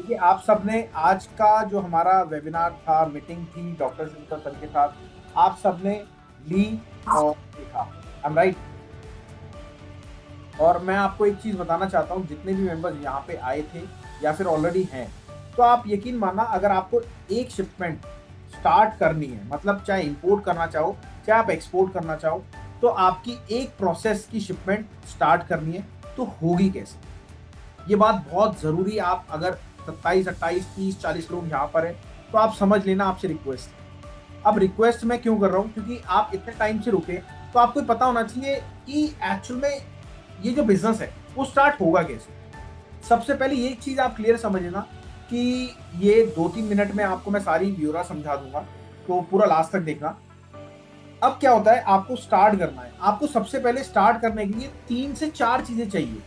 देखिए, आप सबने आज का जो हमारा वेबिनार था, मीटिंग थी डॉक्टर ज़ुल्फ़िकार सर के साथ, आप सबने ली और देखा। I am right? और मैं आपको एक चीज़ बताना चाहता हूँ, जितने भी मेंबर्स यहाँ पे आए थे या फिर ऑलरेडी हैं, तो आप यकीन मानना, अगर आपको एक शिपमेंट स्टार्ट करनी है, मतलब चाहे इंपोर्ट करना चाहो, चाहे आप एक्सपोर्ट करना चाहो, तो आपकी एक प्रोसेस की शिपमेंट स्टार्ट करनी है, तो होगी कैसे? ये बात बहुत ज़रूरी है। आप अगर 27, 28, 30, 40 लोग यहाँ पर हैं, तो आप समझ लेना, आपसे रिक्वेस्ट है। अब रिक्वेस्ट मैं क्यों कर रहा हूँ? क्योंकि आप इतने टाइम से रुके, तो आपको पता होना चाहिए कि एक्चुअल में ये जो बिज़नेस है, वो स्टार्ट होगा कैसे? सबसे पहले ये एक चीज़ आप क्लियर समझ लेना कि ये 2-3 मिनट में आपको मैं सारी ब्यौरा समझा दूँगा, तो पूरा लास्ट तक देखना। अब क्या होता है, आपको स्टार्ट करना है। आपको सबसे पहले स्टार्ट करने के लिए 3 से 4 चीज़ें चाहिए।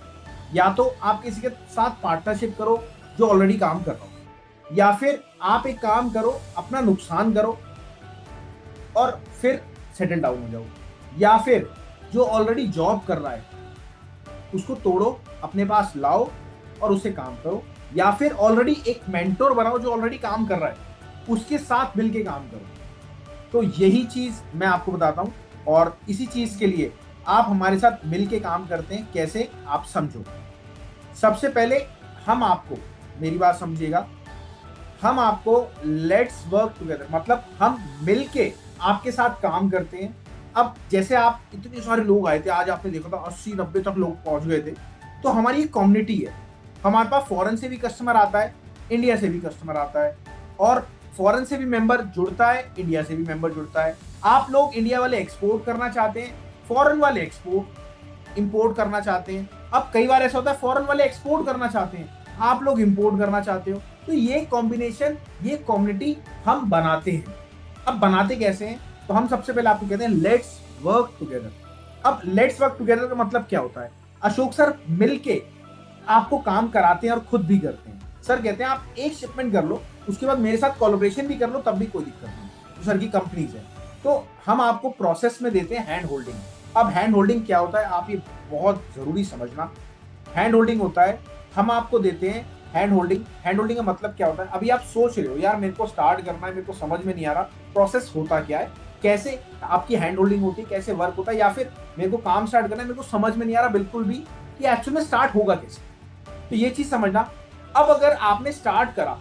या तो आप किसी के साथ पार्टनरशिप करो जो ऑलरेडी काम कर रहा हो, या फिर आप एक काम करो, अपना नुकसान करो और फिर सेटल डाउन हो जाओ, या फिर जो ऑलरेडी जॉब कर रहा है उसको तोड़ो, अपने पास लाओ और उससे काम करो, या फिर ऑलरेडी एक मेंटोर बनाओ जो ऑलरेडी काम कर रहा है, उसके साथ मिलके काम करो। तो यही चीज़ मैं आपको बताता हूँ, और इसी चीज़ के लिए आप हमारे साथ मिलके काम करते हैं। कैसे? आप समझो। सबसे पहले हम आपको, मेरी बात समझिएगा, हम आपको लेट्स वर्क टुगेदर, मतलब हम मिलके आपके साथ काम करते हैं। अब जैसे आप इतने सारे लोग आए थे, आज आपने देखा था 80-90 तक लोग पहुंच गए थे, तो हमारी एक कम्युनिटी है। हमारे पास फॉरेन से भी कस्टमर आता है, इंडिया से भी कस्टमर आता है, और फॉरेन से भी मेंबर जुड़ता है, इंडिया से भी मेंबर जुड़ता है। आप लोग इंडिया वाले एक्सपोर्ट करना चाहते हैं, फॉरेन वाले एक्सपोर्ट इंपोर्ट करना चाहते हैं। अब कई बार ऐसा होता है, फॉरेन वाले एक्सपोर्ट करना चाहते हैं, आप लोग इंपोर्ट करना चाहते हो, तो ये कॉम्बिनेशन, ये कम्युनिटी हम बनाते हैं। अब बनाते कैसे हैं? तो हम सबसे पहले आपको कहते हैं लेट्स वर्क टुगेदर। अब लेट्स वर्क टुगेदर का मतलब क्या होता है? अशोक सर मिलके आपको काम कराते हैं और खुद भी करते हैं। सर कहते हैं आप एक शिपमेंट कर लो, उसके बाद मेरे साथ कोलैबोरेशन भी कर लो, तब भी कोई दिक्कत नहीं। तो सर की कंपनीज है, तो हम आपको प्रोसेस में देते हैं हैंड होल्डिंग। अब हैंड होल्डिंग क्या होता है, आप ये बहुत जरूरी समझना। हैंड होल्डिंग होता है, हम आपको देते हैं हैंड होल्डिंग। हैंड होल्डिंग का मतलब क्या होता है? अभी आप सोच रहे हो, यार मेरे को स्टार्ट करना है, मेरे को समझ में नहीं आ रहा प्रोसेस होता क्या है, कैसे आपकी हैंड होल्डिंग होती है, कैसे वर्क होता है, या फिर मेरे को काम स्टार्ट करना है, मेरे को समझ में नहीं आ रहा बिल्कुल भी कि एक्चुअल में स्टार्ट होगा कैसे। तो ये चीज समझना। अब अगर आपने स्टार्ट करा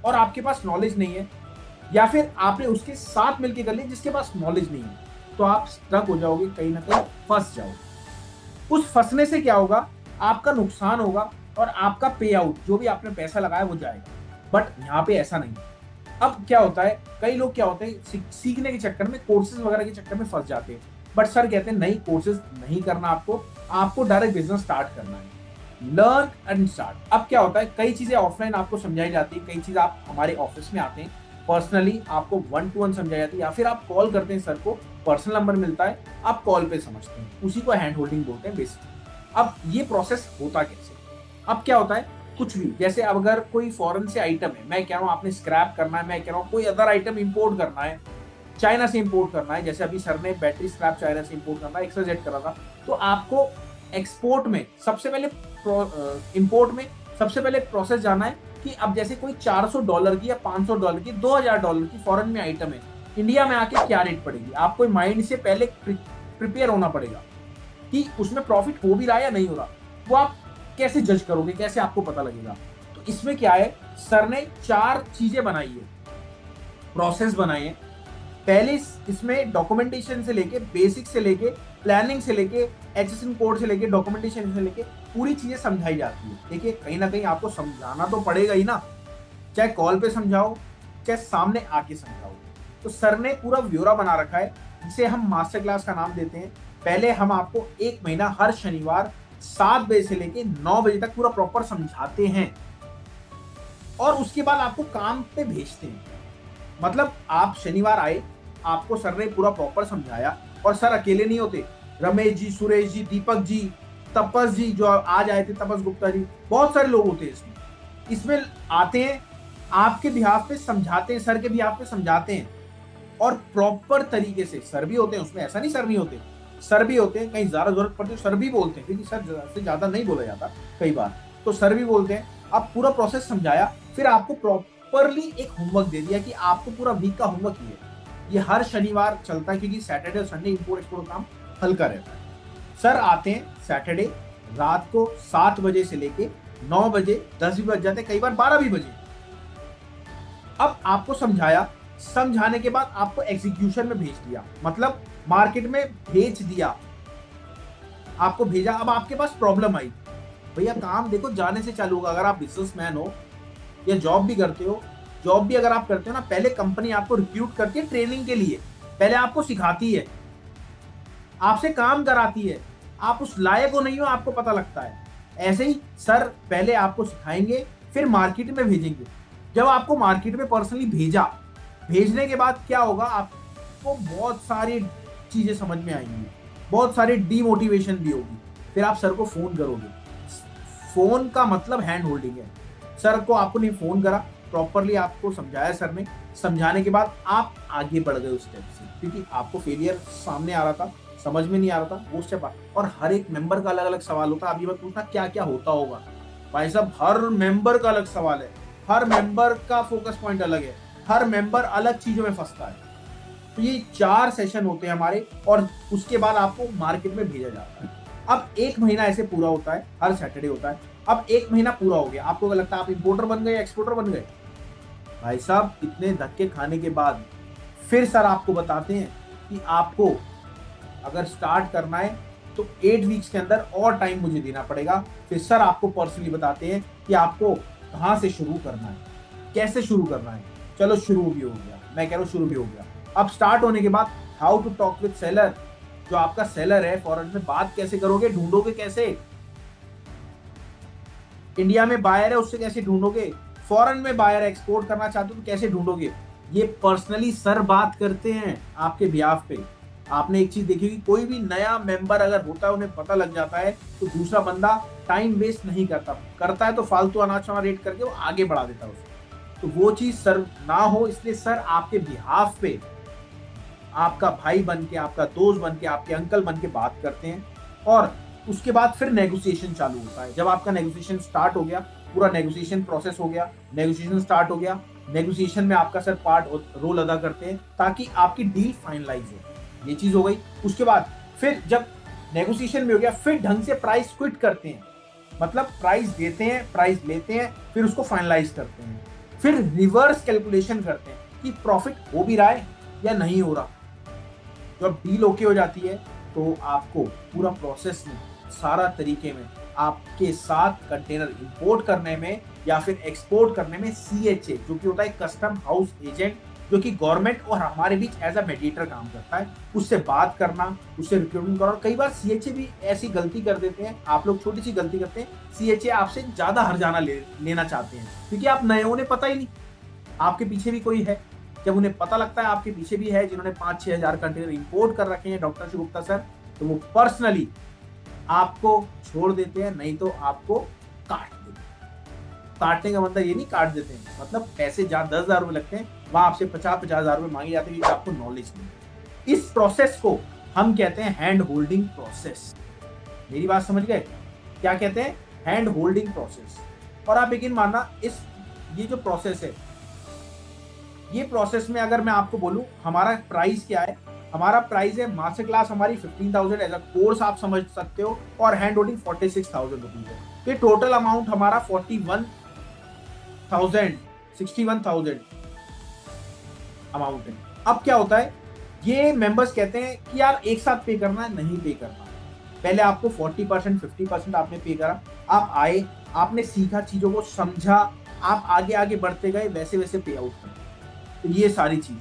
और आपके पास नॉलेज नहीं है, या फिर आपने उसके साथ मिलकर कर लिया जिसके पास नॉलेज नहीं है, तो आप स्ट्रक हो जाओगे, कहीं ना कहीं फंस जाओगे। उस फंसने से क्या होगा? आपका नुकसान होगा और आपका पे आउट, जो भी आपने पैसा लगाया, वो जाएगा। बट यहाँ पे ऐसा नहीं। अब क्या होता है, कई लोग क्या होते हैं, सीखने के चक्कर में, कोर्सेज वगैरह के चक्कर में फंस जाते हैं। बट सर कहते हैं नहीं, कोर्सेज नहीं करना आपको, आपको डायरेक्ट बिजनेस स्टार्ट करना है। Learn and start. अब क्या होता है, कई चीजें ऑफलाइन आपको समझाई जाती है, कई चीजें आप हमारे ऑफिस में आते हैं, पर्सनली आपको 1-to-1 समझाई जाती है, या फिर आप कॉल करते हैं, सर को पर्सनल नंबर मिलता है, आप कॉल पे समझते हैं, उसी को हैंड होल्डिंग बोलते हैं बेसिक। अब ये प्रोसेस होता कैसे? अब क्या होता है, कुछ भी, जैसे अब अगर कोई फॉरेन से आइटम है, मैं कह रहा हूँ आपने स्क्रैप करना है, मैं कह रहा हूँ कोई अदर आइटम इंपोर्ट करना है, चाइना से इंपोर्ट करना है, जैसे अभी सर ने बैटरी स्क्रैप चाइना से इंपोर्ट करना है, XYZ करा था, तो आपको एक्सपोर्ट में सबसे पहले, इंपोर्ट में सबसे पहले प्रोसेस जाना है कि अब जैसे कोई $400 की या $500 की, $2000 की फॉरेन में आइटम है, इंडिया में आके क्या रेट पड़ेगी, आपको माइंड से पहले प्रिपेयर होना पड़ेगा कि उसमें प्रॉफिट हो भी रहा है या नहीं हो रहा। वो आप कैसे जज करोगे, कैसे आपको पता लगेगा? तो इसमें क्या है, सर ने 4 चीजें बनाई है, प्रोसेस बनाए हैं। पहले इसमें डॉक्यूमेंटेशन से लेके, बेसिक से लेके, प्लानिंग से लेके, HSN कोड से लेके, डॉक्यूमेंटेशन से लेके पूरी चीजें समझाई जाती है। देखिए, कहीं ना कहीं आपको समझाना तो पड़ेगा ही ना, चाहे कॉल पे समझाओ, चाहे सामने आके समझाओ। तो सर ने पूरा ब्यौरा बना रखा है, जिसे हम मास्टर क्लास का नाम देते हैं। पहले हम आपको 1 महीना हर शनिवार 7 बजे से लेके 9 बजे तक पूरा प्रॉपर समझाते हैं, और उसके बाद आपको काम पे भेजते हैं। मतलब आप शनिवार आए, आपको सर ने पूरा प्रॉपर समझाया, और सर अकेले नहीं होते, रमेश जी, सुरेश जी, दीपक जी, तपस जी जो आज आए थे, तपस गुप्ता जी, बहुत सारे लोग होते हैं इसमें। इसमें आते हैं, आपके बिहाफ पे समझाते हैं, सर के बिहाफ पे समझाते हैं, और प्रॉपर तरीके से। सर भी होते हैं उसमें, ऐसा नहीं सर नहीं होते, सर भी होते हैं, कहीं ज्यादा जरूरत पड़ती है सर भी बोलते हैं, क्योंकि सर से ज्यादा नहीं बोला जाता कई बार, तो सर भी बोलते हैं। अब पूरा प्रोसेस समझाया, फिर आपको प्रॉपरली एक होमवर्क दे दिया कि आपको पूरा वीक का होमवर्क ये हर शनिवार चलता है, क्योंकि सैटरडे और संडे इंपोर्ट एक्सपोर्ट काम हल्का रहता है। सर आते हैं सैटरडे रात को 7 बजे से लेके 9 बजे, 10 भी बज जाते, कई बार 12 भी बजे। अब आपको समझाया, समझाने के बाद आपको एग्जीक्यूशन में भेज दिया, मतलब मार्केट में भेज दिया, आपको भेजा। अब आपके पास प्रॉब्लम आई, भैया काम देखो जाने से चालू होगा। अगर आप बिजनेसमैन हो या जॉब भी करते हो, जॉब भी अगर आप करते हो ना, पहले कंपनी आपको रिक्रूट करती है ट्रेनिंग के लिए, पहले आपको सिखाती है, आपसे काम कराती है, आप उस लायक हो नहीं हो आपको पता लगता है। ऐसे ही सर पहले आपको सिखाएंगे, फिर मार्केट में भेजेंगे। जब आपको मार्केट में पर्सनली भेजा, भेजने के बाद क्या होगा, आपको बहुत सारी चीजें समझ में आएंगी, बहुत सारी डीमोटिवेशन भी होगी। फिर आप सर को फोन करोगे, फोन का मतलब हैंड होल्डिंग है। सर को आपको नहीं फोन करा, प्रॉपरली आपको समझाया सर ने, समझाने के बाद आप आगे बढ़ गए उस स्टेप से, क्योंकि आपको फेलियर सामने आ रहा था, समझ में नहीं आ रहा था वो स्टेप। और हर एक मेंबर का अलग अलग सवाल होता है। आप ये मत पूछना क्या क्या होता होगा, भाई साहब हर मेंबर का अलग सवाल है, हर मेंबर का फोकस पॉइंट अलग है, हर मेंबर अलग चीजों में फंसता है। तो ये 4 सेशन होते हैं हमारे, और उसके बाद आपको मार्केट में भेजा जाता है। अब 1 महीना ऐसे पूरा होता है, हर सैटरडे होता है। अब 1 महीना पूरा हो गया, आपको क्या लगता है आप इंपोर्टर बन गए, एक्सपोर्टर बन गए? भाई साहब इतने धक्के खाने के बाद फिर सर आपको बताते हैं कि आपको अगर स्टार्ट करना है तो 8 वीक्स के अंदर और टाइम मुझे देना पड़ेगा। फिर सर आपको पर्सनली बताते हैं कि आपको कहाँ से शुरू करना है, कैसे शुरू करना है। चलो शुरू भी हो गया, मैं कह रहा हूँ शुरू भी हो गया। अब स्टार्ट होने के बाद how to talk with seller, जो आपका सेलर है फॉरेन में, बात कैसे करोगे, ढूंढोगे कैसे, इंडिया में बायर है उससे कैसे ढूंढोगे, फॉरेन में बायर एक्सपोर्ट करना चाहते हो तो कैसे ढूंढोगे, ये पर्सनली सर बात करते हैं आपके बिहाफ पे। आपने एक चीज देखी होगी, कोई भी नया मेंबर अगर होता है, उन्हें पता लग जाता है तो दूसरा बंदा टाइम वेस्ट नहीं करता है तो फालतू अनाज रेट करके वो आगे बढ़ा देता है उसे। तो वो चीज सर ना हो, इसलिए सर आपके बिहाफ पे आपका भाई बन के, आपका दोस्त बन के, आपके अंकल बन के बात करते हैं। और उसके बाद फिर नेगोशिएशन चालू होता है। जब आपका नेगोशिएशन स्टार्ट हो गया, पूरा नेगोशिएशन प्रोसेस हो गया, नेगोशिएशन स्टार्ट हो गया, नेगोशिएशन में आपका सर पार्ट रोल अदा करते हैं ताकि आपकी डील फाइनलाइज हो। ये चीज हो गई। उसके बाद फिर जब नेगोशिएशन में हो गया, फिर ढंग से प्राइस क्विट करते हैं, मतलब प्राइस देते हैं, प्राइस लेते हैं, फिर उसको फाइनलाइज करते हैं। फिर रिवर्स कैलकुलेशन करते हैं कि प्रॉफिट हो भी रहा है या नहीं हो रहा। जब डील ओके हो जाती है तो आपको पूरा प्रोसेस में, सारा तरीके में, आपके साथ कंटेनर इंपोर्ट करने में या फिर एक्सपोर्ट करने में CHA, जो कि होता है कस्टम हाउस एजेंट, जो कि गवर्नमेंट और हमारे बीच एज अ मेडिएटर काम करता है, उससे बात करना, उससे रिक्रूटमेंट करना। कई बार CHA भी ऐसी गलती कर देते हैं, आप लोग छोटी सी गलती करते हैं, CHA आपसे ज्यादा हर्जाना लेना चाहते हैं, क्योंकि आप नए, उन्हें पता ही नहीं आपके पीछे भी कोई है। जब उन्हें पता लगता है आपके पीछे भी है जिन्होंने 5-6 हजार कंटेनर इंपोर्ट कर रखे हैं डॉक्टर गुप्ता सर, तो वो पर्सनली आपको छोड़ देते हैं, नहीं तो आपको काट देते हैं। काटने का मतलब ये नहीं काट देते हैं, मतलब पैसे जहाँ 10,000 रुपए लगते हैं वहां आपसे 50-50 हजार रुपए मांगे जाते हैं, क्योंकि आपको नॉलेज नहीं। इस प्रोसेस को हम कहते हैं हैंड होल्डिंग प्रोसेस। मेरी बात समझ गए? क्या कहते हैं? Hand holding process. और आप यकीन मानना, ये जो प्रोसेस है, ये प्रोसेस में अगर मैं आपको बोलूं हमारा प्राइस क्या है, हमारा प्राइस है मास्टर क्लास हमारी 15,000 एज अ कोर्स आप समझ सकते हो, और हैंड होल्डिंग 46,000 रुपीज है। तो टोटल अमाउंट हमारा 61,000 अमाउंट है। अब क्या होता है, ये मेंबर्स कहते हैं कि यार एक साथ पे करना है, नहीं पे करना। पहले आपको 40% 50% आपने पे करा, आप आए, आपने सीखा, चीजों को समझा, आप आगे आगे बढ़ते गए, वैसे वैसे पे आउट करें। तो ये सारी चीज,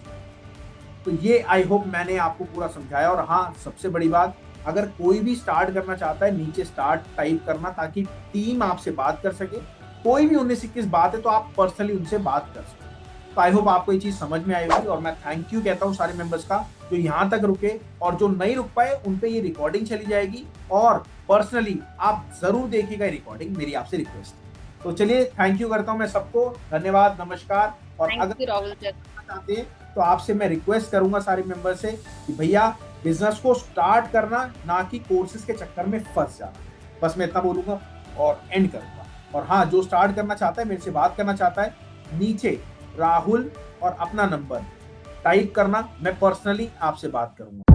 तो ये आई होप मैंने आपको पूरा समझाया। और हाँ, सबसे बड़ी बात, अगर कोई भी स्टार्ट करना चाहता है, नीचे स्टार्ट टाइप करना, ताकि टीम आपसे बात कर सके। कोई भी 19-21 बात है तो आप पर्सनली उनसे बात कर सके। तो आई होप आपको ये चीज समझ में आई होगी, और मैं थैंक यू कहता हूँ सारे मेंबर्स का जो यहाँ तक रुके, और जो नहीं रुक पाए उन पे ये रिकॉर्डिंग चली जाएगी, और पर्सनली आप जरूर देखिएगा रिकॉर्डिंग, मेरी आपसे रिक्वेस्ट। तो चलिए, थैंक यू करता हूँ मैं सबको, धन्यवाद, नमस्कार। और अगर चाहते हैं तो आपसे मैं रिक्वेस्ट करूंगा सारे मेंबर से कि भैया बिजनेस को स्टार्ट करना, ना कि कोर्सेज के चक्कर में फंस जाना। बस मैं इतना बोलूंगा और एंड करूंगा। और हाँ, जो स्टार्ट करना चाहता है, मेरे से बात करना चाहता है, नीचे राहुल और अपना नंबर टाइप करना, मैं पर्सनली आपसे बात करूंगा।